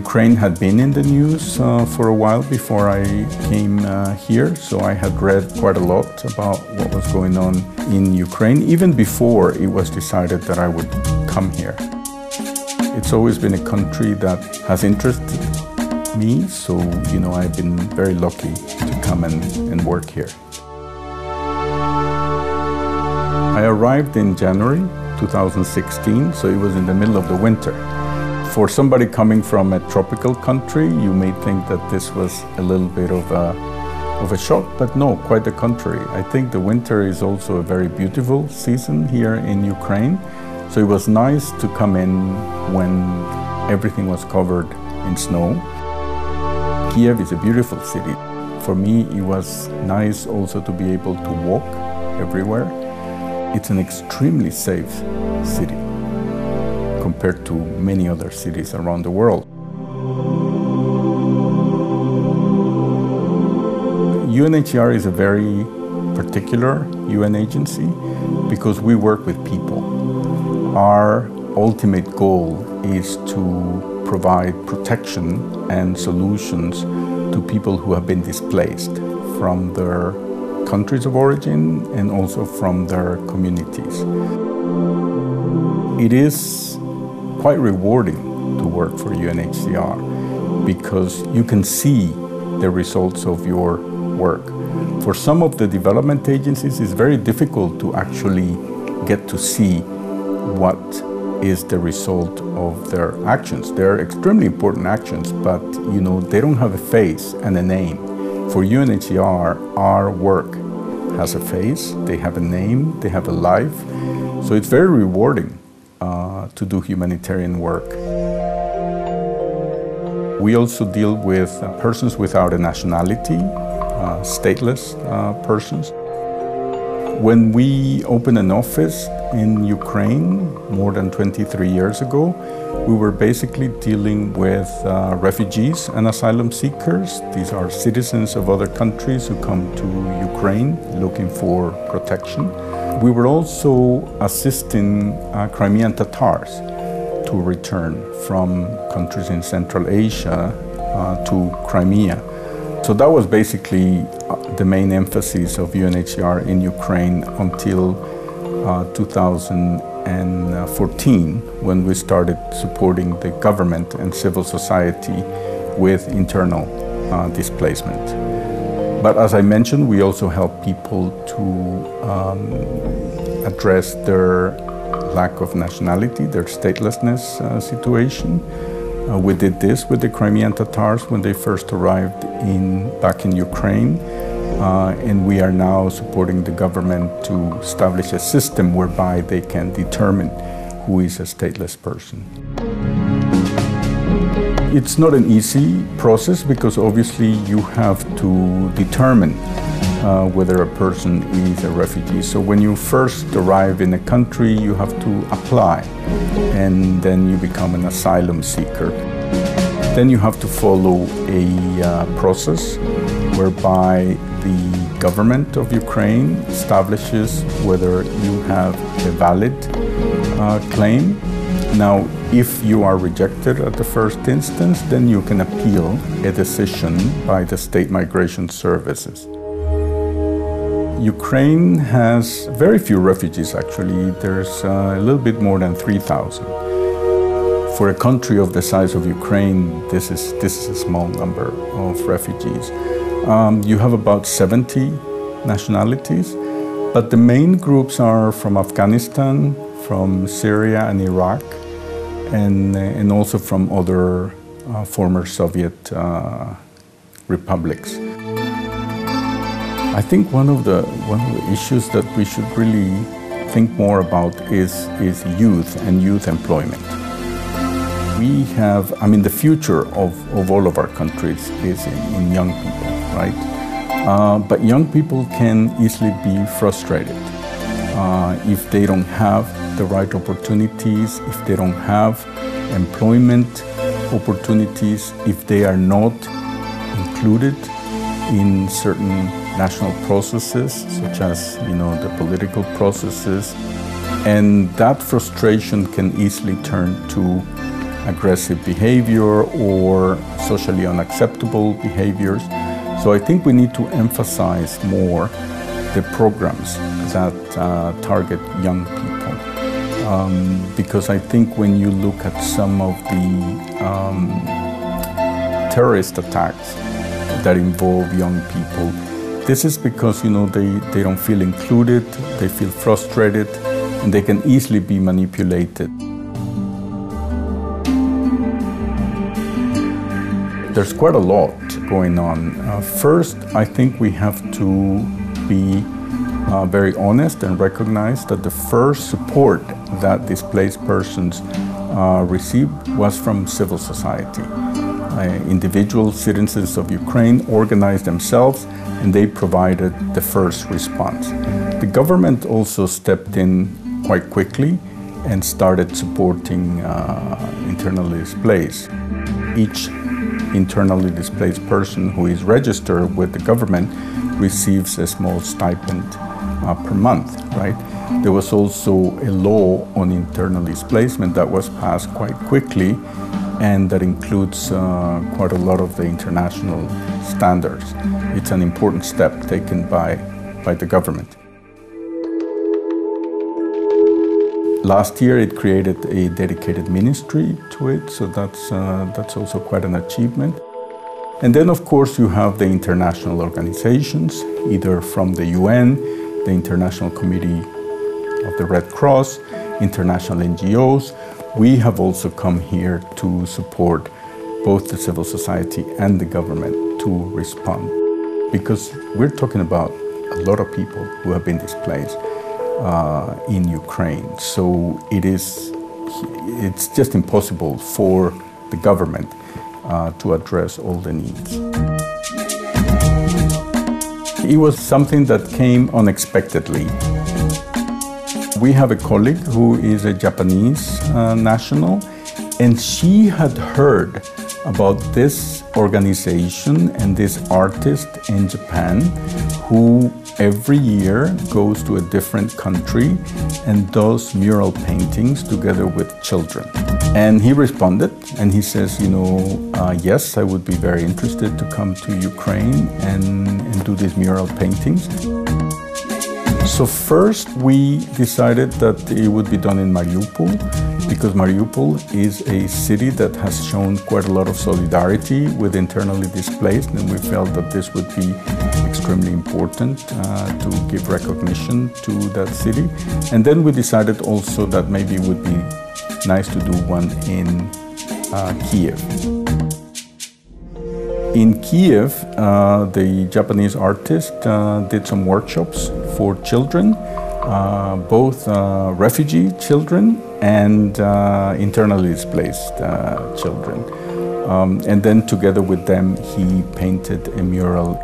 Ukraine had been in the news for a while before I came here, so I had read quite a lot about what was going on in Ukraine, even before it was decided that I would come here. It's always been a country that has interested me, so I've been very lucky to come and work here. I arrived in January 2016, so it was in the middle of the winter. For somebody coming from a tropical country, you may think that this was a little bit of a shock, but no, quite the contrary. I think the winter is also a very beautiful season here in Ukraine. So it was nice to come in when everything was covered in snow. Kiev is a beautiful city. For me, it was nice also to be able to walk everywhere. It's an extremely safe city compared to many other cities around the world. UNHCR is a very particular UN agency because we work with people. Our ultimate goal is to provide protection and solutions to people who have been displaced from their countries of origin and also from their communities. It is quite rewarding to work for UNHCR because you can see the results of your work. For some of the development agencies, it's very difficult to actually get to see what is the result of their actions. They're extremely important actions, but they don't have a face and a name. For UNHCR, our work has a face, they have a name, they have a life. So it's very rewarding to do humanitarian work. We also deal with persons without a nationality, stateless persons. When we opened an office in Ukraine more than 23 years ago, we were basically dealing with refugees and asylum seekers. These are citizens of other countries who come to Ukraine looking for protection. We were also assisting Crimean Tatars to return from countries in Central Asia to Crimea. So that was basically the main emphasis of UNHCR in Ukraine until 2014, when we started supporting the government and civil society with internal displacement. But as I mentioned, we also help people to address their lack of nationality, their statelessness situation. We did this with the Crimean Tatars when they first arrived back in Ukraine. And we are now supporting the government to establish a system whereby they can determine who is a stateless person. It's not an easy process because obviously you have to determine whether a person is a refugee. So when you first arrive in a country, you have to apply, and then you become an asylum seeker. Then you have to follow a process whereby the government of Ukraine establishes whether you have a valid claim. Now, if you are rejected at the first instance, then you can appeal a decision by the state migration services. Ukraine has very few refugees, actually. There's a little bit more than 3,000. For a country of the size of Ukraine, this is a small number of refugees. You have about 70 nationalities, but the main groups are from Afghanistan, from Syria and Iraq, and also from other former Soviet republics. I think one of the issues that we should really think more about is youth and youth employment. We have, the future of all of our countries is in young people, right? But young people can easily be frustrated if they don't have the right opportunities, if they don't have employment opportunities, if they are not included in certain national processes, such as the political processes, and that frustration can easily turn to aggressive behavior or socially unacceptable behaviors. So I think we need to emphasize more the programs that target young people. Because I think when you look at some of the terrorist attacks that involve young people, this is because, you know, they don't feel included, they feel frustrated, and they can easily be manipulated. There's quite a lot going on. First, I think we have to be very honest and recognize that the first support that displaced persons received was from civil society. Individual citizens of Ukraine organized themselves and they provided the first response. The government also stepped in quite quickly and started supporting internally displaced. Each internally displaced person who is registered with the government receives a small stipend per month, right? There was also a law on internal displacement that was passed quite quickly, and that includes quite a lot of the international standards. It's an important step taken by the government. Last year it created a dedicated ministry to it, so that's also quite an achievement. And then of course you have the international organizations, either from the UN, the International Committee of the Red Cross, international NGOs. We have also come here to support both the civil society and the government to respond, because we're talking about a lot of people who have been displaced in Ukraine. So it's just impossible for the government to address all the needs. It was something that came unexpectedly. We have a colleague who is a Japanese national, and she had heard about this organization and this artist in Japan who every year goes to a different country and does mural paintings together with children. And he responded and he says, you know, yes, I would be very interested to come to Ukraine and do these mural paintings. So first we decided that it would be done in Mariupol, because Mariupol is a city that has shown quite a lot of solidarity with internally displaced, and we felt that this would be extremely important to give recognition to that city. And then we decided also that maybe it would be nice to do one in Kiev. In Kiev, the Japanese artist did some workshops for children, both refugee children and internally displaced children. And then together with them, he painted a mural.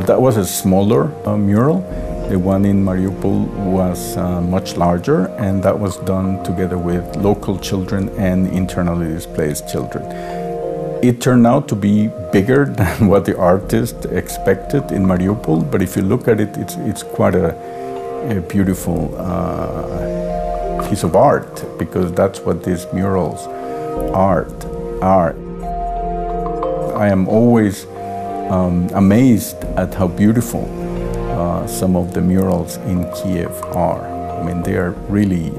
That was a smaller mural. The one in Mariupol was much larger, and that was done together with local children and internally displaced children. It turned out to be bigger than what the artist expected in Mariupol, but if you look at it, it's quite a beautiful piece of art, because that's what these murals are. I am always amazed at how beautiful some of the murals in Kiev are. I mean, they are really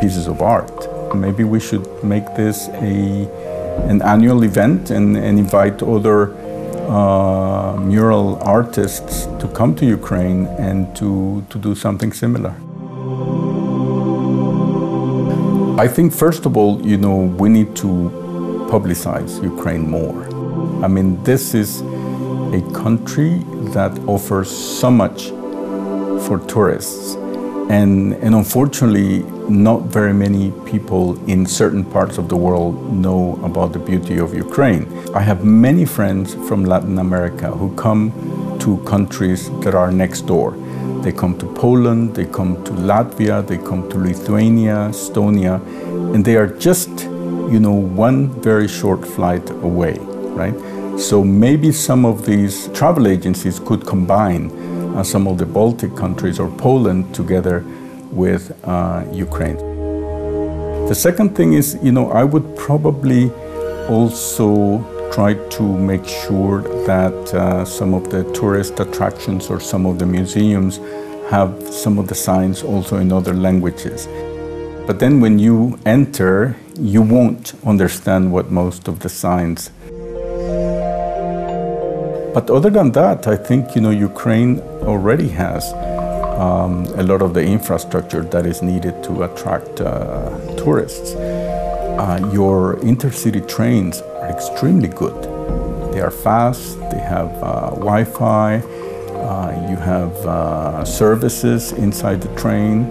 pieces of art. Maybe we should make this an annual event and invite other mural artists to come to Ukraine and to do something similar. I think first of all, you know, we need to publicize Ukraine more. I mean, this is a country that offers so much for tourists, and unfortunately not very many people in certain parts of the world know about the beauty of Ukraine. I have many friends from Latin America who come to countries that are next door. They come to Poland, they come to Latvia, they come to Lithuania, Estonia, and they are just, you know, one very short flight away, right? So maybe some of these travel agencies could combine some of the Baltic countries or Poland together with Ukraine. The second thing is, I would probably also try to make sure that some of the tourist attractions or some of the museums have some of the signs also in other languages. But then when you enter, you won't understand what most of the signs. But other than that, I think, Ukraine already has a lot of the infrastructure that is needed to attract tourists. Your intercity trains are extremely good. They are fast, they have Wi-Fi, you have services inside the train,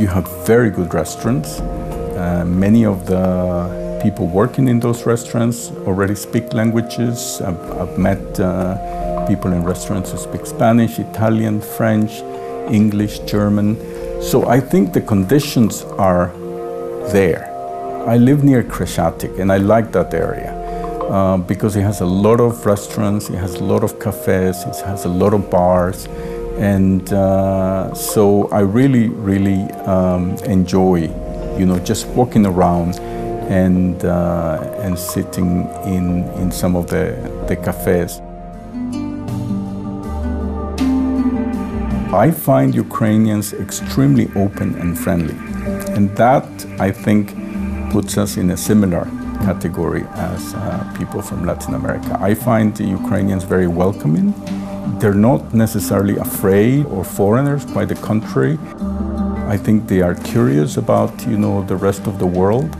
you have very good restaurants. Many of the people working in those restaurants already speak languages. I've met people in restaurants who speak Spanish, Italian, French, English, German. So I think the conditions are there. I live near Crescati and I like that area because it has a lot of restaurants, it has a lot of cafes, it has a lot of bars. And so I really, really enjoy, just walking around and sitting in some of the cafes. I find Ukrainians extremely open and friendly, and that, I think, puts us in a similar category as people from Latin America. I find the Ukrainians very welcoming. They're not necessarily afraid or foreigners, quite the contrary. I think they are curious about, the rest of the world.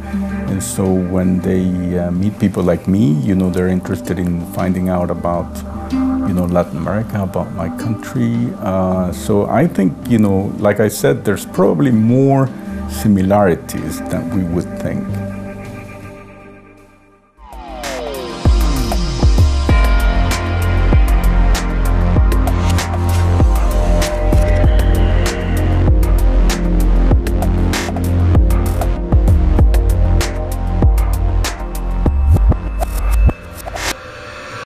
And so when they meet people like me, they're interested in finding out about, Latin America, about my country. So I think, like I said, there's probably more similarities than we would think.